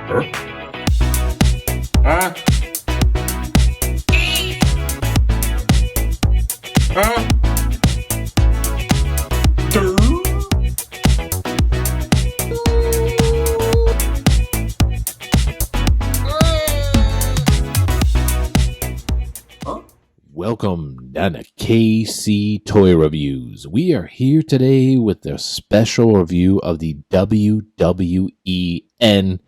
Huh? Huh? Huh? Welcome down to KC Toy Reviews. We are here today with a special review of the WWE NXT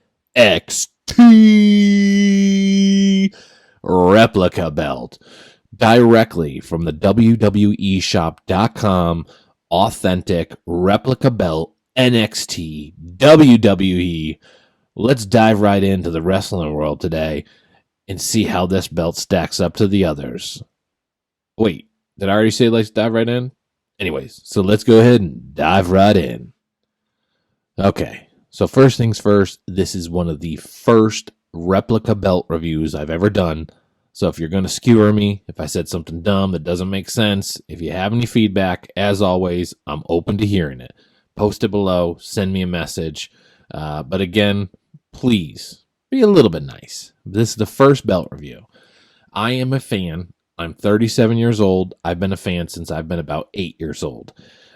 Replica belt directly from the WWEshop.com. Authentic replica belt, NXT, WWE. Let's dive right into the wrestling world today and see how this belt stacks up to the others. Wait, did I already say let's dive right in? Anyways, so let's go ahead and dive right in. Okay, so first things first, this is one of the first replica belt reviews I've ever done. So if you're going to skewer me, if I said something dumb that doesn't make sense, if you have any feedback, as always, I'm open to hearing it. Post it below, send me a message. But again, please be a little bit nice. This is the first belt review. I am a fan. I'm 37 years old. I've been a fan since I've been about 8 years old.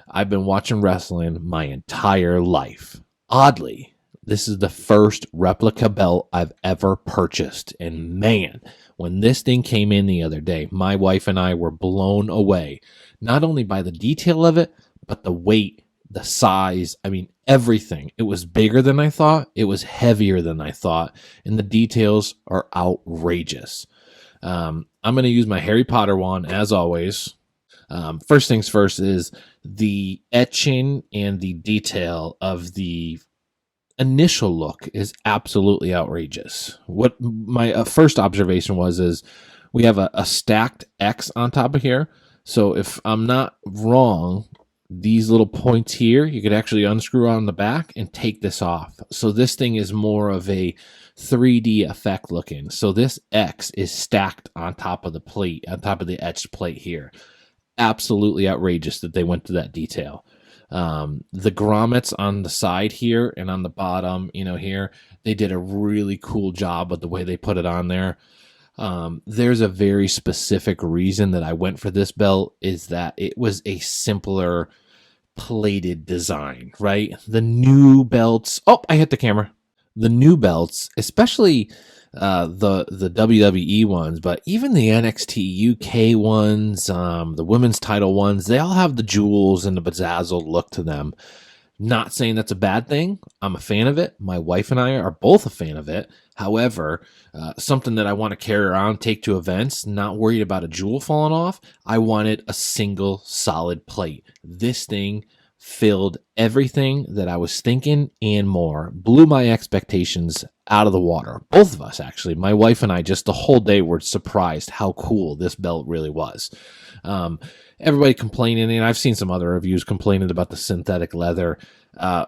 I've been watching wrestling my entire life. Oddly, this is the first replica belt I've ever purchased. And man, when this thing came in the other day, my wife and I were blown away. Not only by the detail of it, but the weight, the size, I mean, everything. It was bigger than I thought. It was heavier than I thought. And the details are outrageous. I'm going to use my Harry Potter wand, as always. First things first is the etching and the detail of the initial look is absolutely outrageous. What my first observation is we have a stacked X on top of here. So if I'm not wrong, these little points here, you could actually unscrew on the back and take this off. So this thing is more of a 3D effect looking. So this X is stacked on top of the plate, on top of the etched plate here. Absolutely outrageous that they went to that detail. The grommets on the side here and on the bottom, here, they did a really cool job with the way they put it on there. There's a very specific reason that I went for this belt, is that it was a simpler plated design, right? The new belts, I hit the camera. The new belts, especially the WWE ones, but even the NXT UK ones, the women's title ones, they all have the jewels and the bedazzled look to them. Not saying that's a bad thing. I'm a fan of it. My wife and I are both a fan of it. However, something that I want to carry around, take to events, not worried about a jewel falling off. I wanted a single solid plate. This thing filled everything that I was thinking and more. Blew my expectations out of the water. Both of us, actually. My wife and I, just the whole day, were surprised how cool this belt really was. Everybody complaining, and I've seen some other reviews complaining about the synthetic leather. I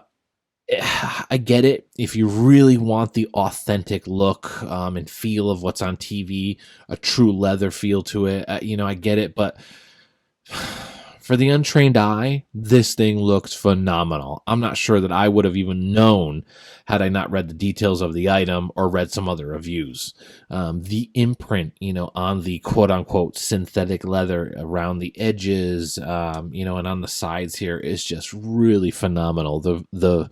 get it. If you really want the authentic look and feel of what's on TV, a true leather feel to it, I get it. But for the untrained eye, this thing looks phenomenal. I'm not sure that I would have even known had I not read the details of the item or read some other reviews. The imprint, on the quote-unquote synthetic leather around the edges, and on the sides here is just really phenomenal. The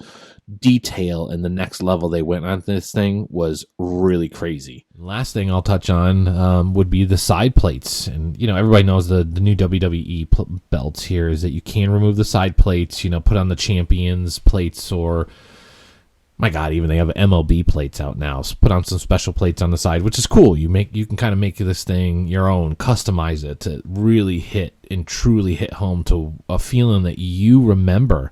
detail and the next level they went on this thing was really crazy. Last thing I'll touch on would be the side plates. And, everybody knows the new WWE belts here is that you can remove the side plates, put on the champions plates, or my God, even they have MLB plates out now. So put on some special plates on the side, which is cool. You can kind of make this thing your own, customize it to really hit and truly hit home to a feeling that you remember.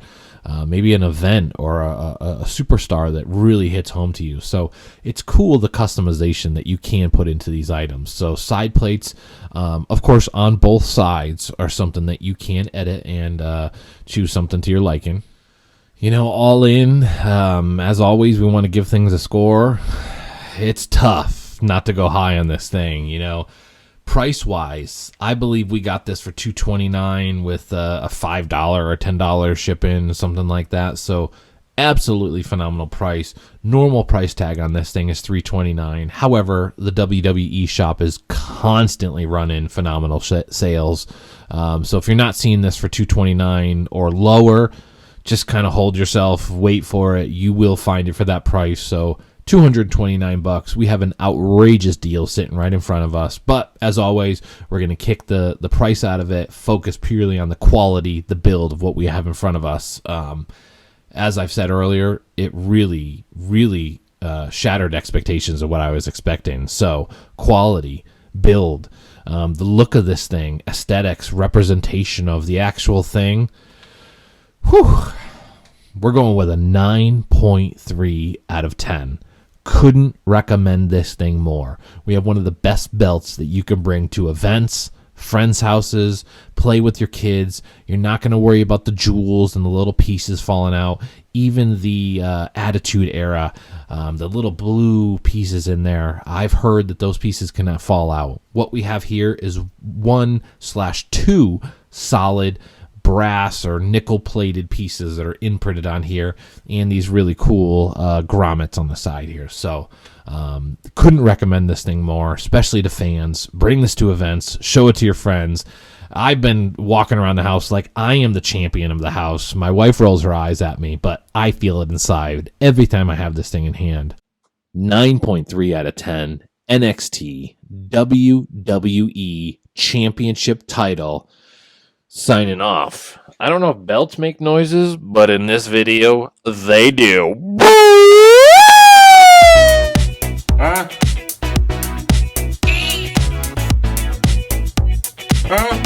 Maybe an event or a superstar that really hits home to you. So it's cool, the customization that you can put into these items. So side plates, of course, on both sides are something that you can edit and choose something to your liking. All in, as always, we want to give things a score. It's tough not to go high on this thing, Price wise, I believe we got this for $229 with a $5 or $10 shipping, something like that. So Absolutely phenomenal price. Normal price tag on this thing is $329. However, the WWE shop is constantly running phenomenal sales. So if you're not seeing this for $229 or lower, just kind of hold yourself, wait for it. You will find it for that price. So $229. We have an outrageous deal sitting right in front of us. But as always, we're going to kick the price out of it, focus purely on the quality, the build of what we have in front of us. As I've said earlier, it really, really shattered expectations of what I was expecting. So quality, build, the look of this thing, aesthetics, representation of the actual thing. Whew. We're going with a 9.3 out of 10. Couldn't recommend this thing more. We have one of the best belts that you can bring to events, friends' houses, play with your kids. You're not going to worry about the jewels and the little pieces falling out. Even the Attitude Era, the little blue pieces in there, I've heard that those pieces cannot fall out. What we have here is 1/2 solid brass or nickel-plated pieces that are imprinted on here, and these really cool grommets on the side here. So couldn't recommend this thing more, especially to fans. Bring this to events, show it to your friends. I've been walking around the house like I am the champion of the house. My wife rolls her eyes at me, but I feel it inside every time I have this thing in hand. 9.3 out of 10. NXT WWE Championship title. Signing off. I don't know if belts make noises, but in this video, they do. Huh? Huh?